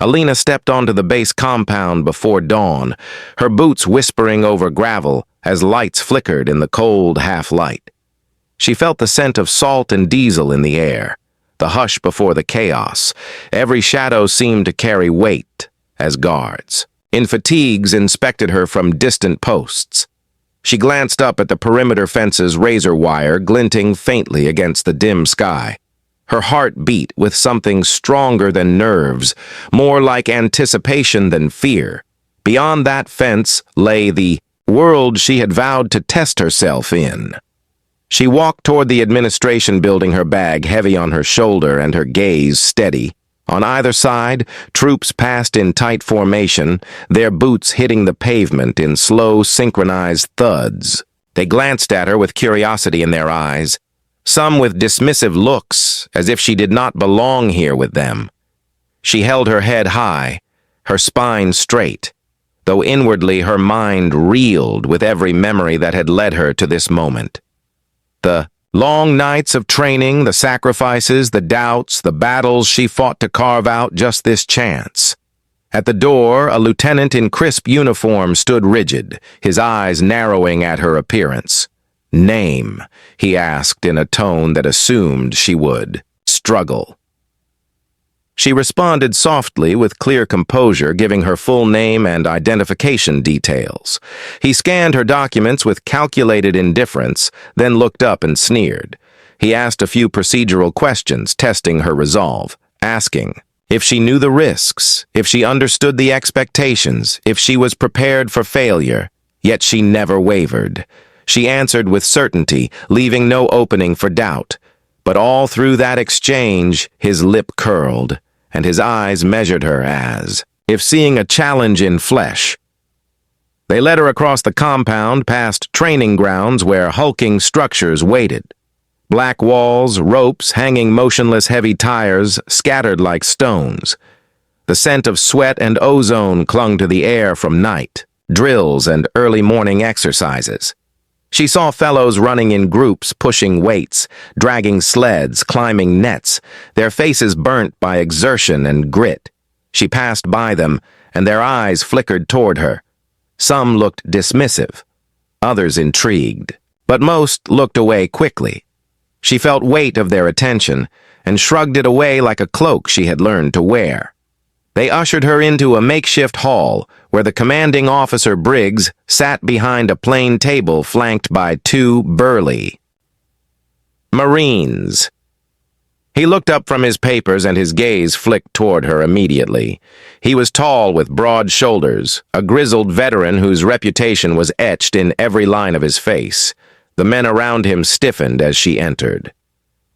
Alina stepped onto the base compound before dawn, her boots whispering over gravel as lights flickered in the cold half-light. She felt the scent of salt and diesel in the air, the hush before the chaos. Every shadow seemed to carry weight as guards. In fatigues inspected her from distant posts. She glanced up at the perimeter fence's razor wire glinting faintly against the dim sky. Her heart beat with something stronger than nerves, more like anticipation than fear. Beyond that fence lay the world she had vowed to test herself in. She walked toward the administration building, her bag heavy on her shoulder and her gaze steady. On either side, troops passed in tight formation, their boots hitting the pavement in slow, synchronized thuds. They glanced at her with curiosity in their eyes, some with dismissive looks, as if she did not belong here with them. She held her head high, her spine straight, though inwardly her mind reeled with every memory that had led her to this moment. The long nights of training, the sacrifices, the doubts, the battles she fought to carve out just this chance. At the door, a lieutenant in crisp uniform stood rigid, his eyes narrowing at her appearance. "Name," he asked in a tone that assumed she would struggle. She responded softly with clear composure, giving her full name and identification details. He scanned her documents with calculated indifference, then looked up and sneered. He asked a few procedural questions, testing her resolve, asking if she knew the risks, if she understood the expectations, if she was prepared for failure. Yet she never wavered. She answered with certainty, leaving no opening for doubt. But all through that exchange, his lip curled, and his eyes measured her as if seeing a challenge in flesh. They led her across the compound, past training grounds where hulking structures waited. Black walls, ropes, hanging motionless heavy tires, scattered like stones. The scent of sweat and ozone clung to the air from night, drills and early morning exercises. She saw fellows running in groups, pushing weights, dragging sleds, climbing nets, their faces burnt by exertion and grit. She passed by them, and their eyes flickered toward her. Some looked dismissive, others intrigued, but most looked away quickly. She felt weight of their attention, and shrugged it away like a cloak she had learned to wear. They ushered her into a makeshift hall, where the commanding officer Briggs sat behind a plain table flanked by two burly Marines. He looked up from his papers and his gaze flicked toward her immediately. He was tall with broad shoulders, a grizzled veteran whose reputation was etched in every line of his face. The men around him stiffened as she entered.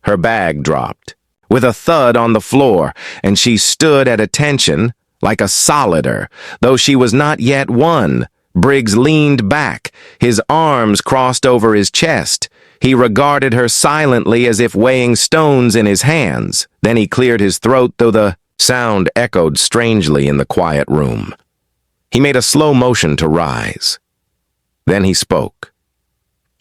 Her bag dropped with a thud on the floor, and she stood at attention like a solider, though she was not yet one. Briggs leaned back, his arms crossed over his chest. He regarded her silently as if weighing stones in his hands. Then he cleared his throat, though the sound echoed strangely in the quiet room. He made a slow motion to rise. Then he spoke.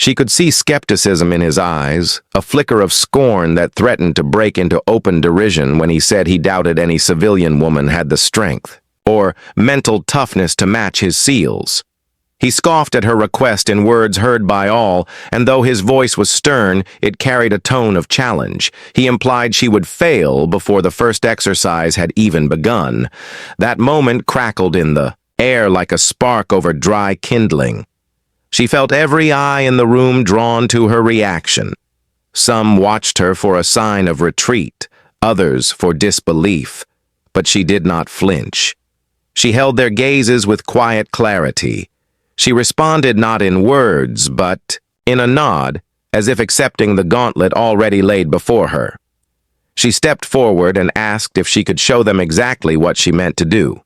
She could see skepticism in his eyes, a flicker of scorn that threatened to break into open derision when he said he doubted any civilian woman had the strength or mental toughness to match his seals. He scoffed at her request in words heard by all, and though his voice was stern, it carried a tone of challenge. He implied she would fail before the first exercise had even begun. That moment crackled in the air like a spark over dry kindling. She felt every eye in the room drawn to her reaction. Some watched her for a sign of retreat, others for disbelief, but she did not flinch. She held their gazes with quiet clarity. She responded not in words, but in a nod, as if accepting the gauntlet already laid before her. She stepped forward and asked if she could show them exactly what she meant to do.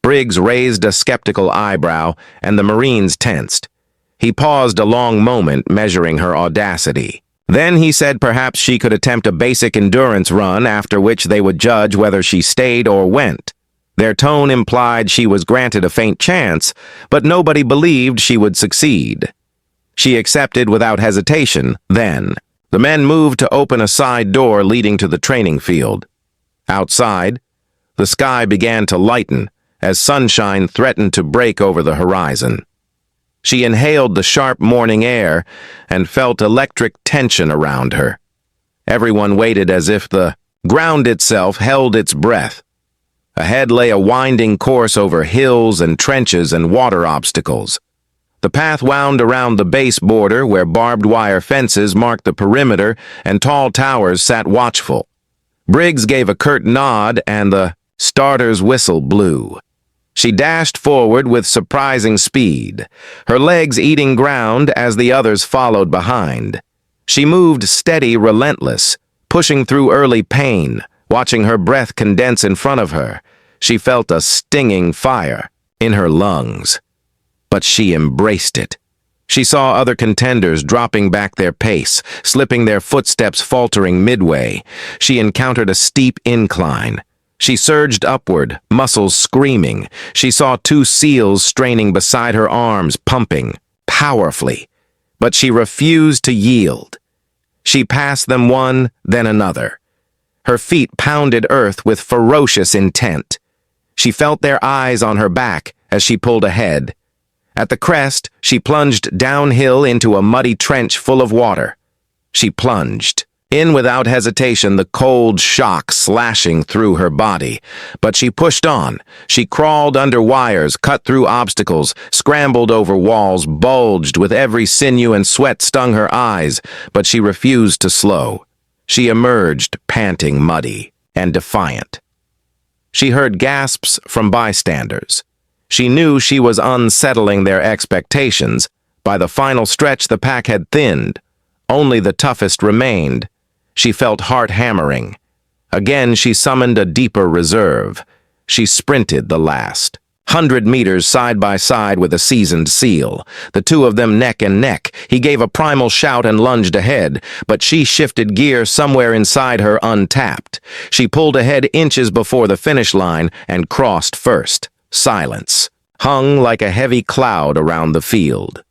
Briggs raised a skeptical eyebrow, and the Marines tensed. He paused a long moment, measuring her audacity. Then he said perhaps she could attempt a basic endurance run, after which they would judge whether she stayed or went. Their tone implied she was granted a faint chance, but nobody believed she would succeed. She accepted without hesitation. Then, the men moved to open a side door leading to the training field. Outside, The sky began to lighten as sunshine threatened to break over the horizon. She inhaled the sharp morning air and felt electric tension around her. Everyone waited as if the ground itself held its breath. Ahead lay a winding course over hills and trenches and water obstacles. The path wound around the base border where barbed wire fences marked the perimeter and tall towers sat watchful. Briggs gave a curt nod and the starter's whistle blew. She dashed forward with surprising speed, her legs eating ground as the others followed behind. She moved steady, relentless, pushing through early pain, watching her breath condense in front of her. She felt a stinging fire in her lungs. But she embraced it. She saw other contenders dropping back their pace, slipping their footsteps faltering midway. She encountered a steep incline. She surged upward, muscles screaming. She saw two seals straining beside her arms, pumping powerfully. But she refused to yield. She passed them one, then another. Her feet pounded earth with ferocious intent. She felt their eyes on her back as she pulled ahead. At the crest, she plunged downhill into a muddy trench full of water. She plunged, in without hesitation, the cold shock slashing through her body. But she pushed on. She crawled under wires, cut through obstacles, scrambled over walls, bulged with every sinew, and sweat stung her eyes, but she refused to slow. She emerged, panting, muddy, and defiant. She heard gasps from bystanders. She knew she was unsettling their expectations. By the final stretch, the pack had thinned. Only the toughest remained. She felt heart hammering. Again, she summoned a deeper reserve. She sprinted the last 100 meters side by side with a seasoned seal, the two of them neck and neck. He gave a primal shout and lunged ahead, but she shifted gear somewhere inside her untapped. She pulled ahead inches before the finish line and crossed first. Silence hung like a heavy cloud around the field.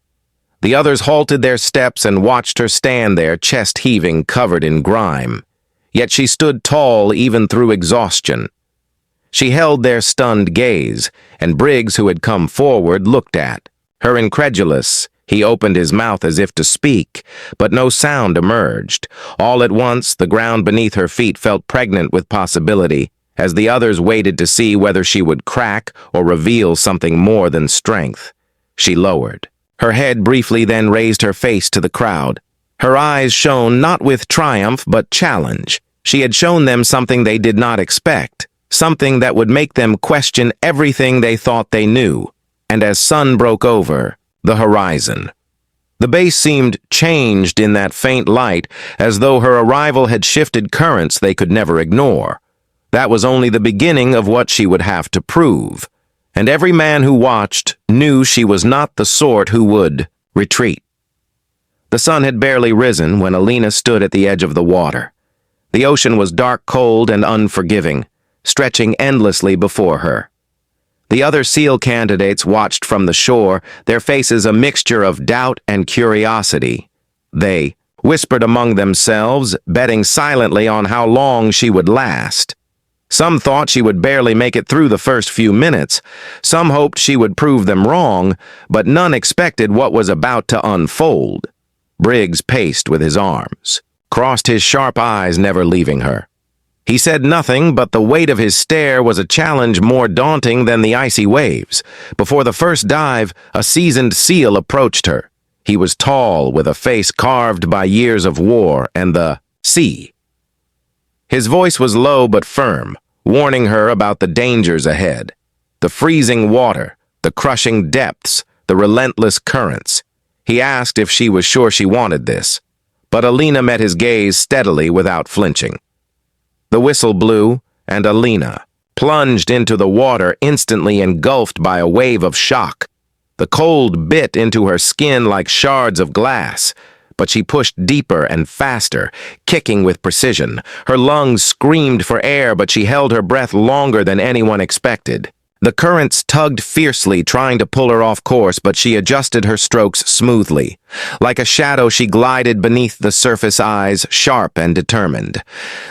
The others halted their steps and watched her stand there, chest heaving, covered in grime. Yet she stood tall even through exhaustion. She held their stunned gaze, and Briggs, who had come forward, looked at her incredulous. He opened his mouth as if to speak, but no sound emerged. All at once, the ground beneath her feet felt pregnant with possibility, as the others waited to see whether she would crack or reveal something more than strength. She lowered her head briefly, then raised her face to the crowd. Her eyes shone not with triumph but challenge. She had shown them something they did not expect, something that would make them question everything they thought they knew. And as sun broke over the horizon, the base seemed changed in that faint light, as though her arrival had shifted currents they could never ignore. That was only the beginning of what she would have to prove, and every man who watched knew she was not the sort who would retreat. The sun had barely risen when Alina stood at the edge of the water. The ocean was dark, cold, and unforgiving, stretching endlessly before her. The other SEAL candidates watched from the shore, their faces a mixture of doubt and curiosity. They whispered among themselves, betting silently on how long she would last. Some thought she would barely make it through the first few minutes. Some hoped she would prove them wrong, but none expected what was about to unfold. Briggs paced with his arms, crossed his sharp eyes, never leaving her. He said nothing, but the weight of his stare was a challenge more daunting than the icy waves. Before the first dive, a seasoned SEAL approached her. He was tall, with a face carved by years of war and the sea. His voice was low but firm, warning her about the dangers ahead. The freezing water, the crushing depths, the relentless currents. He asked if she was sure she wanted this, but Alina met his gaze steadily without flinching. The whistle blew, and Alina plunged into the water, instantly engulfed by a wave of shock. The cold bit into her skin like shards of glass, but she pushed deeper and faster, kicking with precision. Her lungs screamed for air, but she held her breath longer than anyone expected. The currents tugged fiercely, trying to pull her off course, but she adjusted her strokes smoothly. Like a shadow, she glided beneath the surface, eyes sharp and determined.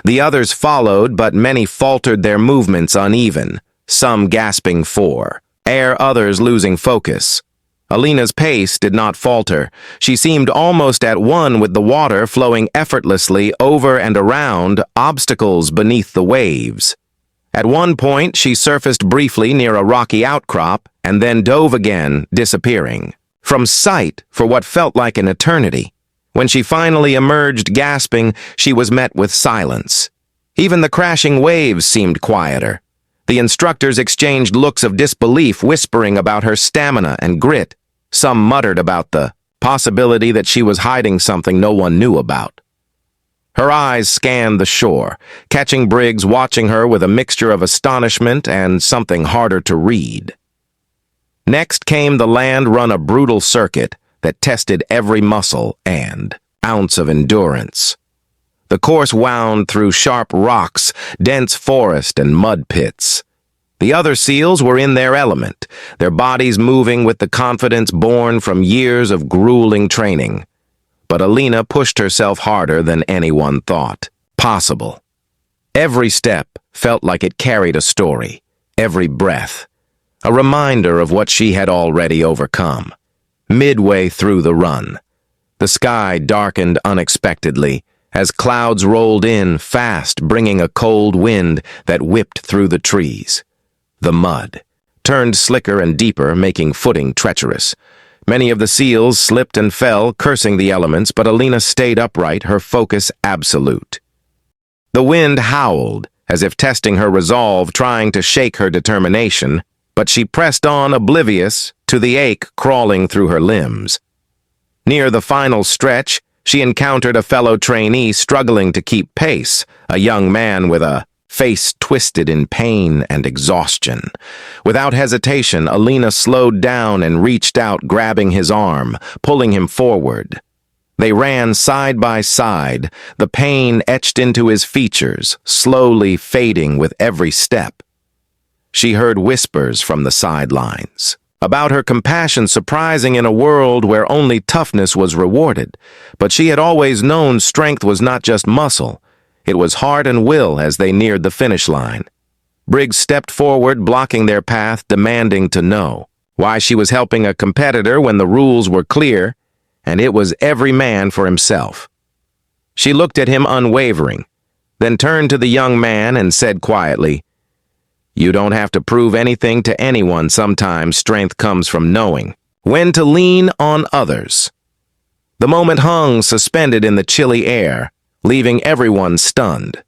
The others followed, but many faltered, their movements uneven, some gasping for air, others losing focus. Alina's pace did not falter. She seemed almost at one with the water, flowing effortlessly over and around obstacles beneath the waves. At one point, she surfaced briefly near a rocky outcrop and then dove again, disappearing from sight for what felt like an eternity. When she finally emerged gasping, she was met with silence. Even the crashing waves seemed quieter. The instructors exchanged looks of disbelief, whispering about her stamina and grit. Some muttered about the possibility that she was hiding something no one knew about. Her eyes scanned the shore, catching Briggs watching her with a mixture of astonishment and something harder to read. Next came the land run, a brutal circuit that tested every muscle and ounce of endurance. The course wound through sharp rocks, dense forest, and mud pits. The other SEALs were in their element, their bodies moving with the confidence born from years of grueling training. But Alina pushed herself harder than anyone thought possible. Every step felt like it carried a story, every breath, a reminder of what she had already overcome. Midway through the run, the sky darkened unexpectedly as clouds rolled in fast, bringing a cold wind that whipped through the trees. The mud turned slicker and deeper, making footing treacherous. Many of the SEALs slipped and fell, cursing the elements, but Alina stayed upright, her focus absolute. The wind howled, as if testing her resolve, trying to shake her determination, but she pressed on, oblivious to the ache crawling through her limbs. Near the final stretch, she encountered a fellow trainee struggling to keep pace, a young man with a face twisted in pain and exhaustion. Without hesitation, Alina slowed down and reached out, grabbing his arm, pulling him forward. They ran side by side, the pain etched into his features, slowly fading with every step. She heard whispers from the sidelines about her compassion, surprising in a world where only toughness was rewarded. But she had always known strength was not just muscle. It was heart and will as they neared the finish line. Briggs stepped forward, blocking their path, demanding to know why she was helping a competitor when the rules were clear, and it was every man for himself. She looked at him unwavering, then turned to the young man and said quietly, "You don't have to prove anything to anyone. Sometimes strength comes from knowing when to lean on others." The moment hung suspended in the chilly air, leaving everyone stunned.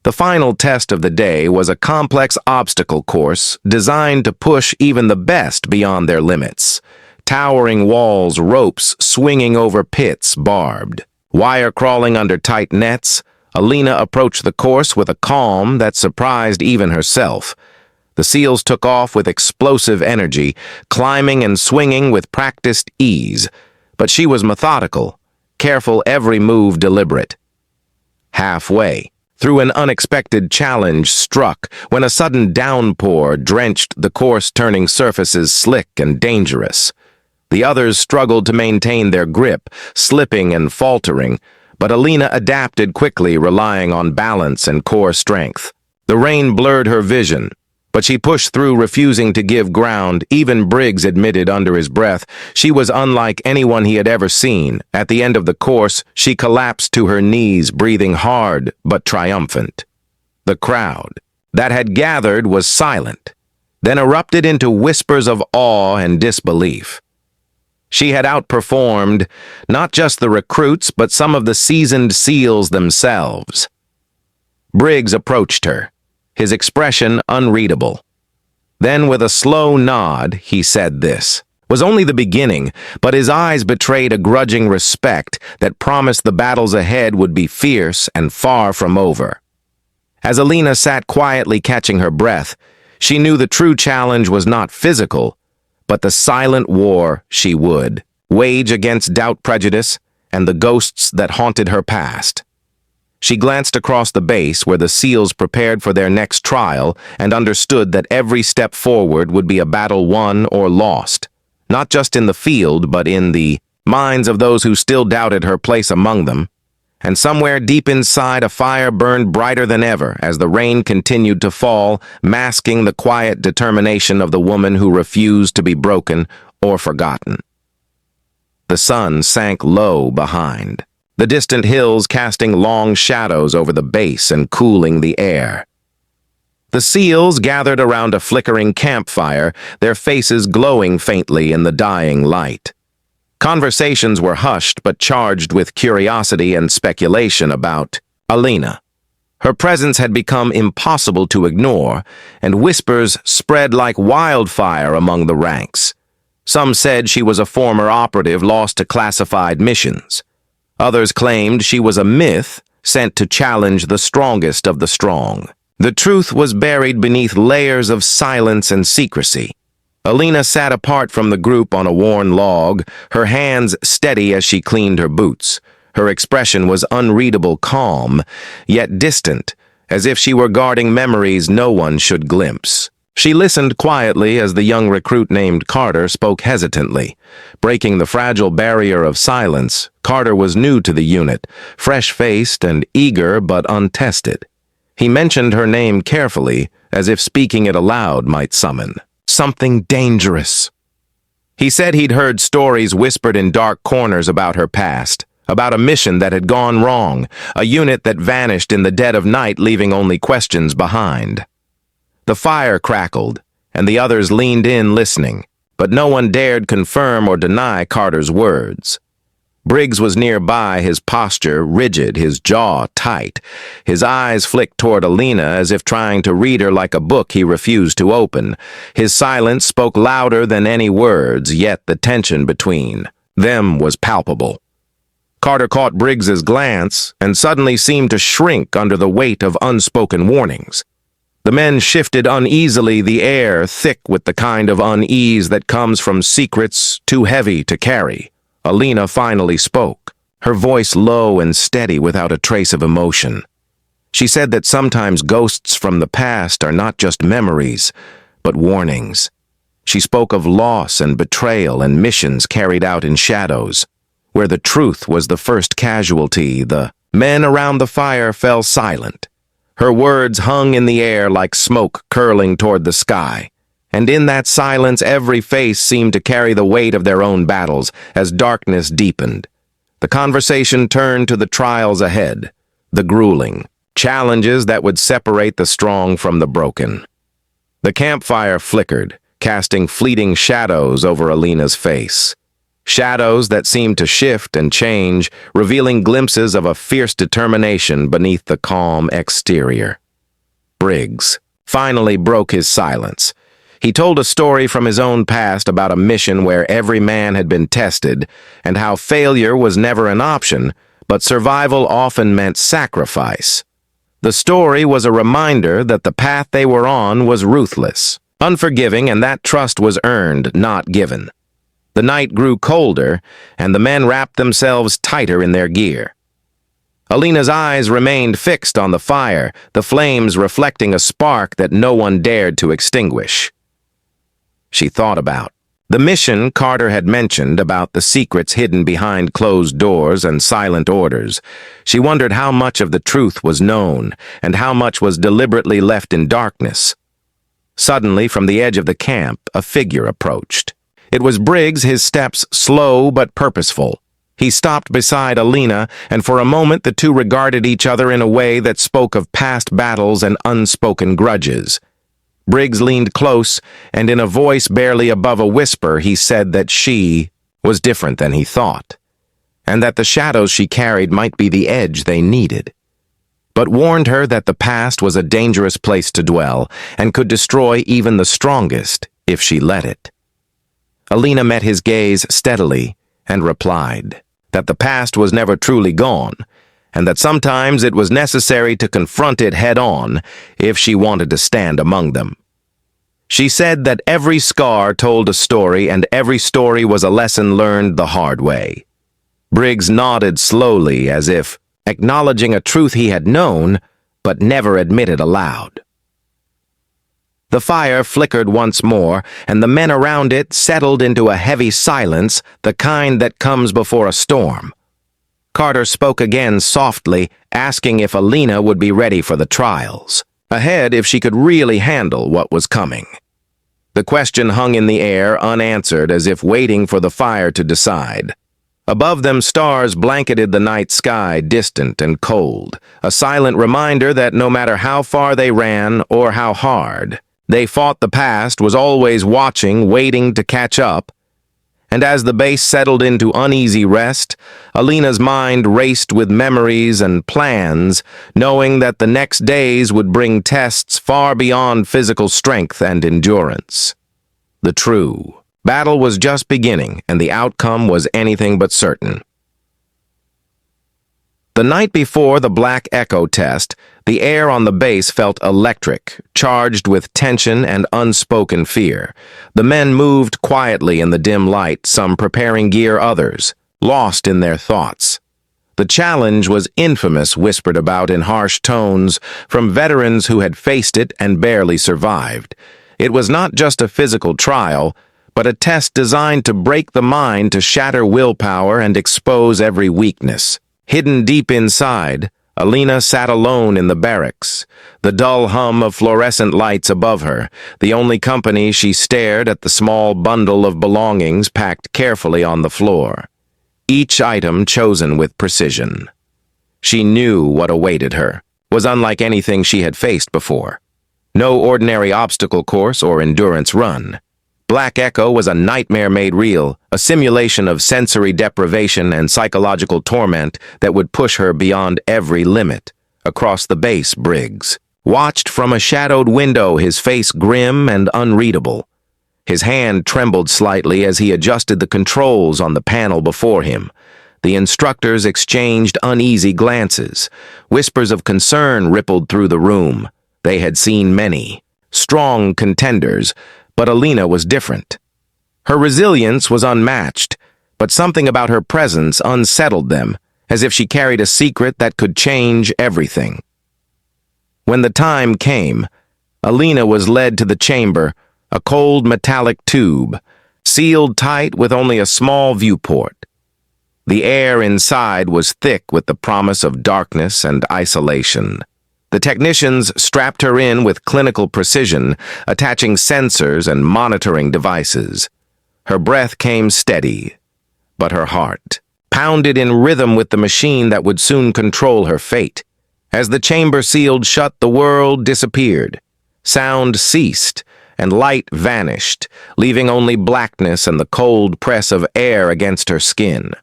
The final test of the day was a complex obstacle course designed to push even the best beyond their limits. Towering walls, ropes swinging over pits, barbed wire crawling under tight nets. Alina approached the course with a calm that surprised even herself. The SEALs took off with explosive energy, climbing and swinging with practiced ease, but she was methodical, careful, every move deliberate. Halfway through, an unexpected challenge struck when a sudden downpour drenched the course, turning surfaces slick and dangerous. The others struggled to maintain their grip, slipping and faltering, but Alina adapted quickly, relying on balance and core strength. The rain blurred her vision, but she pushed through, refusing to give ground. Even Briggs admitted under his breath she was unlike anyone he had ever seen. At the end of the course, she collapsed to her knees, breathing hard but triumphant. The crowd that had gathered was silent, then erupted into whispers of awe and disbelief. She had outperformed not just the recruits, but some of the seasoned SEALs themselves. Briggs approached her, his expression unreadable. Then, with a slow nod, he said this was only the beginning, but his eyes betrayed a grudging respect that promised the battles ahead would be fierce and far from over. As Alina sat quietly catching her breath, she knew the true challenge was not physical, but the silent war she would wage against doubt, prejudice, and the ghosts that haunted her past. She glanced across the base where the SEALs prepared for their next trial and understood that every step forward would be a battle won or lost, not just in the field but in the minds of those who still doubted her place among them. And somewhere deep inside a fire burned brighter than ever as the rain continued to fall, masking the quiet determination of the woman who refused to be broken or forgotten. The sun sank low behind, the distant hills casting long shadows over the base and cooling the air. The SEALs gathered around a flickering campfire, their faces glowing faintly in the dying light. Conversations were hushed but charged with curiosity and speculation about Alina. Her presence had become impossible to ignore, and whispers spread like wildfire among the ranks. Some said she was a former operative lost to classified missions. Others claimed she was a myth sent to challenge the strongest of the strong. The truth was buried beneath layers of silence and secrecy. Alina sat apart from the group on a worn log, her hands steady as she cleaned her boots. Her expression was unreadable calm, yet distant, as if she were guarding memories no one should glimpse. She listened quietly as the young recruit named Carter spoke hesitantly. Breaking the fragile barrier of silence, Carter was new to the unit, fresh-faced and eager but untested. He mentioned her name carefully, as if speaking it aloud might summon something dangerous. He said he'd heard stories whispered in dark corners about her past, about a mission that had gone wrong, a unit that vanished in the dead of night, leaving only questions behind. The fire crackled, and the others leaned in listening, but no one dared confirm or deny Carter's words. Briggs was nearby, his posture rigid, his jaw tight. His eyes flicked toward Alina as if trying to read her like a book he refused to open. His silence spoke louder than any words, yet the tension between them was palpable. Carter caught Briggs's glance and suddenly seemed to shrink under the weight of unspoken warnings. The men shifted uneasily, the air thick with the kind of unease that comes from secrets too heavy to carry. Alina finally spoke, her voice low and steady without a trace of emotion. She said that sometimes ghosts from the past are not just memories, but warnings. She spoke of loss and betrayal and missions carried out in shadows. Where the truth was the first casualty, the men around the fire fell silent. Her words hung in the air like smoke curling toward the sky. And in that silence, every face seemed to carry the weight of their own battles as darkness deepened. The conversation turned to the trials ahead, the grueling challenges that would separate the strong from the broken. The campfire flickered, casting fleeting shadows over Alina's face. Shadows that seemed to shift and change, revealing glimpses of a fierce determination beneath the calm exterior. Briggs finally broke his silence. He told a story from his own past about a mission where every man had been tested and how failure was never an option, but survival often meant sacrifice. The story was a reminder that the path they were on was ruthless, unforgiving, and that trust was earned, not given. The night grew colder, and the men wrapped themselves tighter in their gear. Alina's eyes remained fixed on the fire, the flames reflecting a spark that no one dared to extinguish. She thought about the mission Carter had mentioned, about the secrets hidden behind closed doors and silent orders. She wondered how much of the truth was known and how much was deliberately left in darkness. Suddenly, from the edge of the camp, a figure approached. It was Briggs, his steps slow but purposeful. He stopped beside Alina, and for a moment the two regarded each other in a way that spoke of past battles and unspoken grudges. Briggs leaned close, and in a voice barely above a whisper, he said that she was different than he thought, and that the shadows she carried might be the edge they needed, but warned her that the past was a dangerous place to dwell and could destroy even the strongest if she let it. Alina met his gaze steadily and replied that the past was never truly gone, and that sometimes it was necessary to confront it head-on if she wanted to stand among them. She said that every scar told a story, and every story was a lesson learned the hard way. Briggs nodded slowly, as if acknowledging a truth he had known, but never admitted aloud. The fire flickered once more, and the men around it settled into a heavy silence, the kind that comes before a storm. Carter spoke again softly, asking if Alina would be ready for the trials, ahead if she could really handle what was coming. The question hung in the air, unanswered, as if waiting for the fire to decide. Above them, stars blanketed the night sky, distant and cold, a silent reminder that no matter how far they ran or how hard, they fought, the past was always watching, waiting to catch up. And as the base settled into uneasy rest, Alina's mind raced with memories and plans, knowing that the next days would bring tests far beyond physical strength and endurance. The true battle was just beginning, and the outcome was anything but certain. The night before the Black Echo test, the air on the base felt electric, charged with tension and unspoken fear. The men moved quietly in the dim light, some preparing gear, others lost in their thoughts. The challenge was infamous, whispered about in harsh tones from veterans who had faced it and barely survived. It was not just a physical trial, but a test designed to break the mind, to shatter willpower and expose every weakness. Hidden deep inside, Alina sat alone in the barracks, the dull hum of fluorescent lights above her, the only company. She stared at the small bundle of belongings packed carefully on the floor, each item chosen with precision. She knew what awaited her was unlike anything she had faced before. No ordinary obstacle course or endurance run. Black Echo was a nightmare made real, a simulation of sensory deprivation and psychological torment that would push her beyond every limit. Across the base, Briggs watched from a shadowed window, his face grim and unreadable. His hand trembled slightly as he adjusted the controls on the panel before him. The instructors exchanged uneasy glances. Whispers of concern rippled through the room. They had seen many strong contenders, but Alina was different. Her resilience was unmatched, but something about her presence unsettled them, as if she carried a secret that could change everything. When the time came, Alina was led to the chamber, a cold metallic tube, sealed tight with only a small viewport. The air inside was thick with the promise of darkness and isolation. The technicians strapped her in with clinical precision, attaching sensors and monitoring devices. Her breath came steady, but her heart pounded in rhythm with the machine that would soon control her fate. As the chamber sealed shut, the world disappeared. Sound ceased, and light vanished, leaving only blackness and the cold press of air against her skin.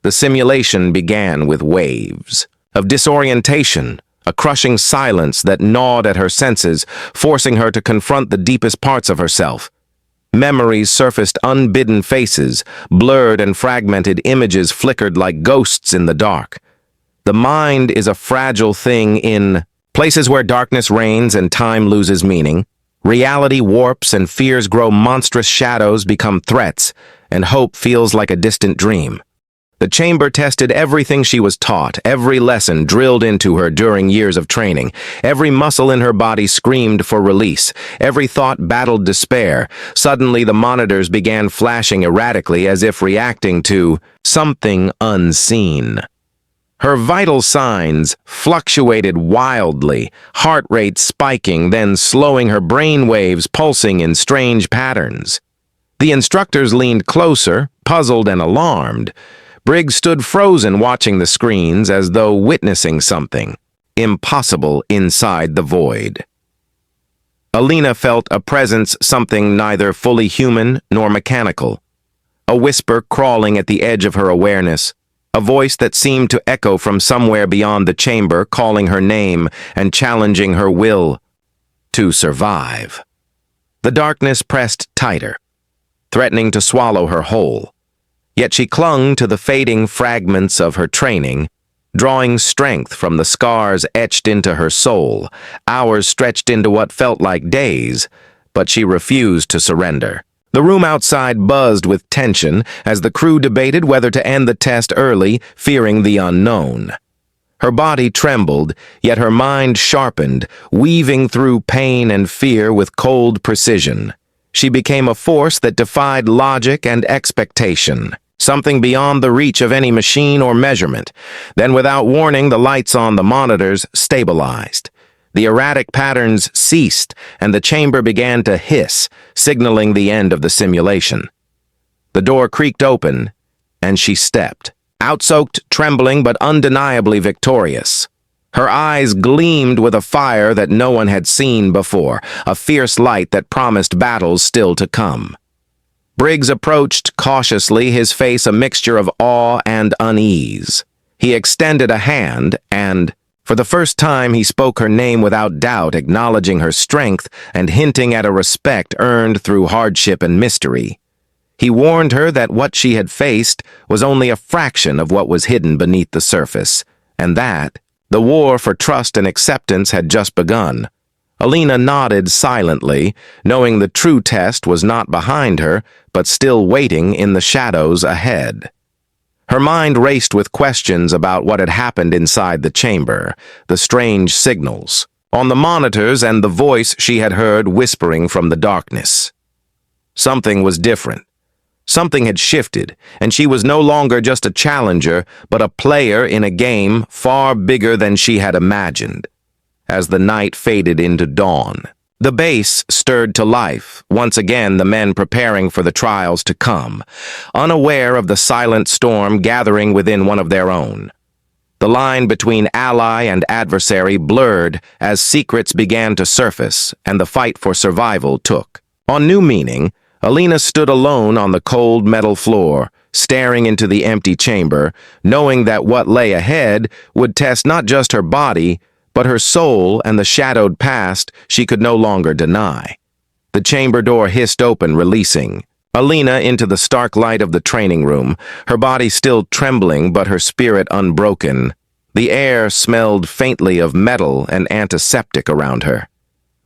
The simulation began with waves of disorientation, a crushing silence that gnawed at her senses, forcing her to confront the deepest parts of herself. Memories surfaced, unbidden faces, blurred and fragmented images flickered like ghosts in the dark. The mind is a fragile thing. In places where darkness reigns and time loses meaning, reality warps and fears grow, monstrous shadows become threats, and hope feels like a distant dream. The chamber tested everything she was taught, every lesson drilled into her during years of training. Every muscle in her body screamed for release. Every thought battled despair. Suddenly, the monitors began flashing erratically, as if reacting to something unseen. Her vital signs fluctuated wildly, heart rate spiking, then slowing, her brain waves pulsing in strange patterns. The instructors leaned closer, puzzled and alarmed. Briggs stood frozen, watching the screens as though witnessing something impossible inside the void. Alina felt a presence, something neither fully human nor mechanical. A whisper crawling at the edge of her awareness, a voice that seemed to echo from somewhere beyond the chamber, calling her name and challenging her will to survive. The darkness pressed tighter, threatening to swallow her whole. Yet she clung to the fading fragments of her training, drawing strength from the scars etched into her soul. Hours stretched into what felt like days, but she refused to surrender. The room outside buzzed with tension as the crew debated whether to end the test early, fearing the unknown. Her body trembled, yet her mind sharpened, weaving through pain and fear with cold precision. She became a force that defied logic and expectation, something beyond the reach of any machine or measurement. Then, without warning, the lights on the monitors stabilized. The erratic patterns ceased, and the chamber began to hiss, signaling the end of the simulation. The door creaked open, and she stepped, outsoaked, trembling, but undeniably victorious. Her eyes gleamed with a fire that no one had seen before, a fierce light that promised battles still to come. Briggs approached cautiously, his face a mixture of awe and unease. He extended a hand, and, for the first time, he spoke her name without doubt, acknowledging her strength and hinting at a respect earned through hardship and mystery. He warned her that what she had faced was only a fraction of what was hidden beneath the surface, and that the war for trust and acceptance had just begun. Alina nodded silently, knowing the true test was not behind her, but still waiting in the shadows ahead. Her mind raced with questions about what had happened inside the chamber, the strange signals on the monitors and the voice she had heard whispering from the darkness. Something was different. Something had shifted, and she was no longer just a challenger, but a player in a game far bigger than she had imagined. As the night faded into dawn, the base stirred to life, once again the men preparing for the trials to come, unaware of the silent storm gathering within one of their own. The line between ally and adversary blurred as secrets began to surface and the fight for survival took on new meaning. Alina stood alone on the cold metal floor, staring into the empty chamber, knowing that what lay ahead would test not just her body, but her soul and the shadowed past she could no longer deny. The chamber door hissed open, releasing Alina into the stark light of the training room, her body still trembling but her spirit unbroken. The air smelled faintly of metal and antiseptic around her.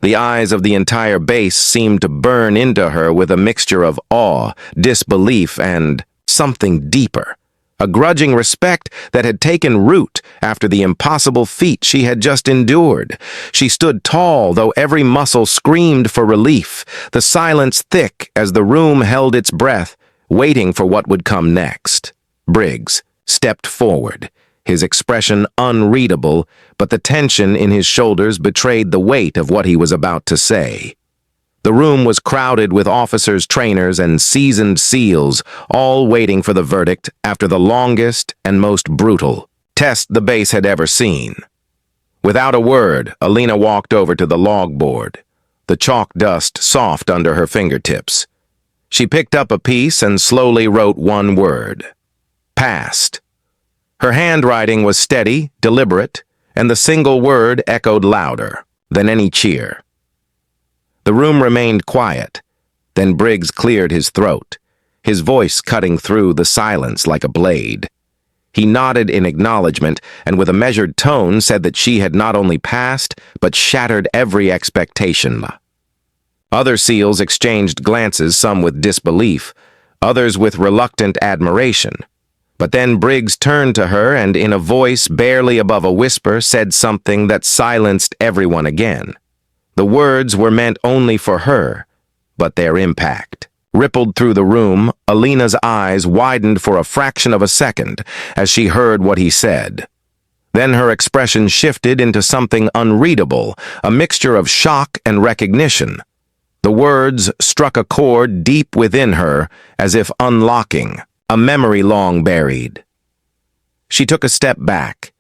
The eyes of the entire base seemed to burn into her with a mixture of awe, disbelief, and something deeper. A grudging respect that had taken root after the impossible feat she had just endured. She stood tall, though every muscle screamed for relief, the silence thick as the room held its breath, waiting for what would come next. Briggs stepped forward, his expression unreadable, but the tension in his shoulders betrayed the weight of what he was about to say. The room was crowded with officers, trainers, and seasoned SEALs, all waiting for the verdict after the longest and most brutal test the base had ever seen. Without a word, Alina walked over to the logboard, the chalk dust soft under her fingertips. She picked up a piece and slowly wrote one word: passed. Her handwriting was steady, deliberate, and the single word echoed louder than any cheer. The room remained quiet. Then Briggs cleared his throat, his voice cutting through the silence like a blade. He nodded in acknowledgement and with a measured tone said that she had not only passed, but shattered every expectation. Other SEALs exchanged glances, some with disbelief, others with reluctant admiration. But then Briggs turned to her and in a voice barely above a whisper said something that silenced everyone again. The words were meant only for her, but their impact rippled through the room. Alina's eyes widened for a fraction of a second as she heard what he said. Then her expression shifted into something unreadable, a mixture of shock and recognition. The words struck a chord deep within her, as if unlocking a memory long buried. She took a step back,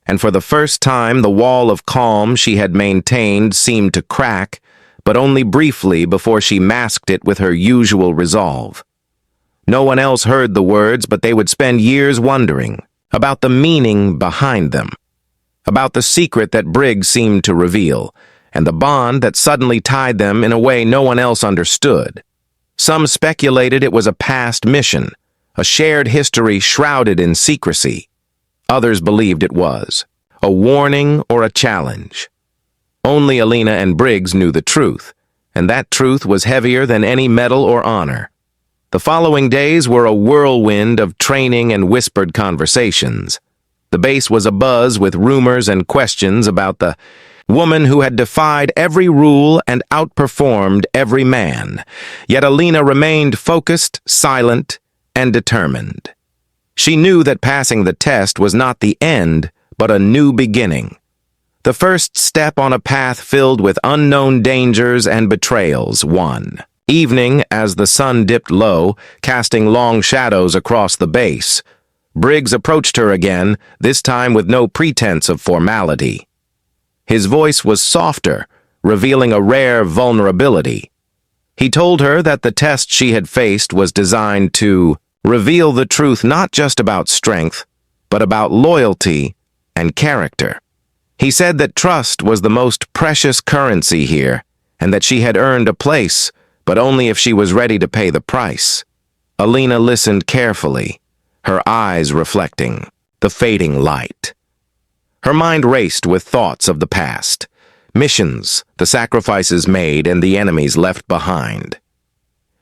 and for the first time the wall of calm she had maintained seemed to crack, but only briefly before she masked it with her usual resolve. No one else heard the words, but they would spend years wondering about the meaning behind them, about the secret that Briggs seemed to reveal, and the bond that suddenly tied them in a way no one else understood. Some speculated it was a past mission, a shared history shrouded in secrecy. Others believed it was a warning or a challenge. Only Alina and Briggs knew the truth, and that truth was heavier than any medal or honor. The following days were a whirlwind of training and whispered conversations. The base was abuzz with rumors and questions about the woman who had defied every rule and outperformed every man. Yet Alina remained focused, silent, and determined. She knew that passing the test was not the end, but a new beginning. The first step on a path filled with unknown dangers and betrayals. One evening, as the sun dipped low, casting long shadows across the base, Briggs approached her again, this time with no pretense of formality. His voice was softer, revealing a rare vulnerability. He told her that the test she had faced was designed to reveal the truth not just about strength, but about loyalty and character. He said that trust was the most precious currency here, and that she had earned a place, but only if she was ready to pay the price. Alina listened carefully, her eyes reflecting the fading light. Her mind raced with thoughts of the past, missions, the sacrifices made, and the enemies left behind.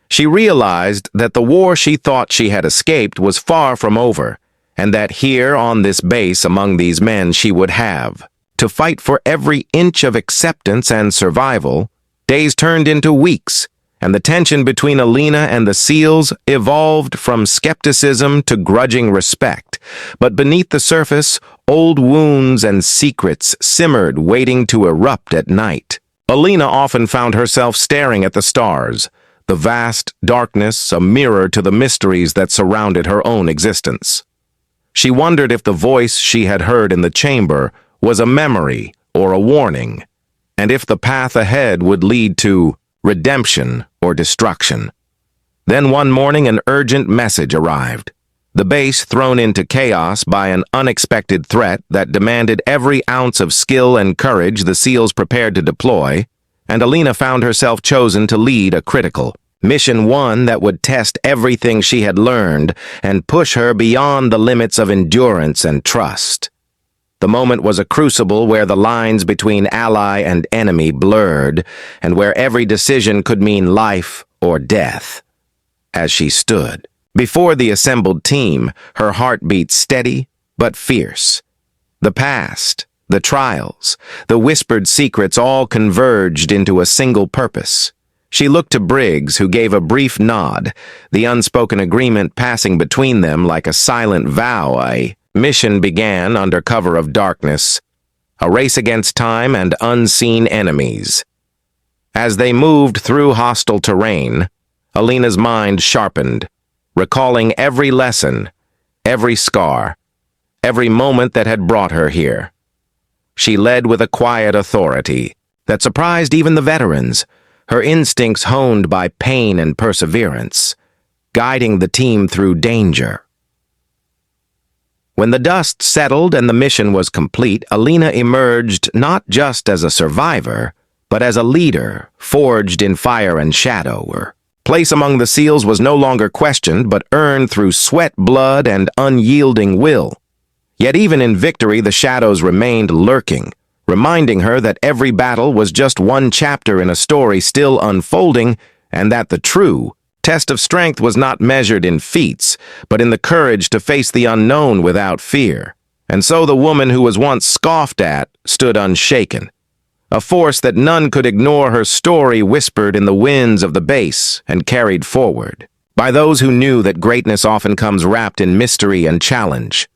She realized that the war she thought she had escaped was far from over, and that here on this base among these men she would have to fight for every inch of acceptance and survival. Days turned into weeks, and the tension between Alina and the SEALs evolved from skepticism to grudging respect. But beneath the surface, old wounds and secrets simmered, waiting to erupt at night. Alina often found herself staring at the stars, the vast darkness a mirror to the mysteries that surrounded her own existence. She wondered if the voice she had heard in the chamber was a memory or a warning, and if the path ahead would lead to redemption or destruction. Then one morning an urgent message arrived. The base thrown into chaos by an unexpected threat that demanded every ounce of skill and courage the SEALs prepared to deploy, and Alina found herself chosen to lead a critical mission, one that would test everything she had learned and push her beyond the limits of endurance and trust. The moment was a crucible where the lines between ally and enemy blurred, and where every decision could mean life or death. As she stood before the assembled team, her heart beat steady but fierce. The past, the trials, the whispered secrets all converged into a single purpose. She looked to Briggs, who gave a brief nod, the unspoken agreement passing between them like a silent vow. A mission began under cover of darkness, a race against time and unseen enemies. As they moved through hostile terrain, Alina's mind sharpened, recalling every lesson, every scar, every moment that had brought her here. She led with a quiet authority that surprised even the veterans, her instincts honed by pain and perseverance, guiding the team through danger. When the dust settled and the mission was complete, Alina emerged not just as a survivor, but as a leader, forged in fire and shadow. Her place among the SEALs was no longer questioned, but earned through sweat, blood, and unyielding will. Yet even in victory, the shadows remained lurking, reminding her that every battle was just one chapter in a story still unfolding, and that the true test of strength was not measured in feats, but in the courage to face the unknown without fear. And so the woman who was once scoffed at stood unshaken. A force that none could ignore, her story whispered in the winds of the base and carried forward by those who knew that greatness often comes wrapped in mystery and challenge.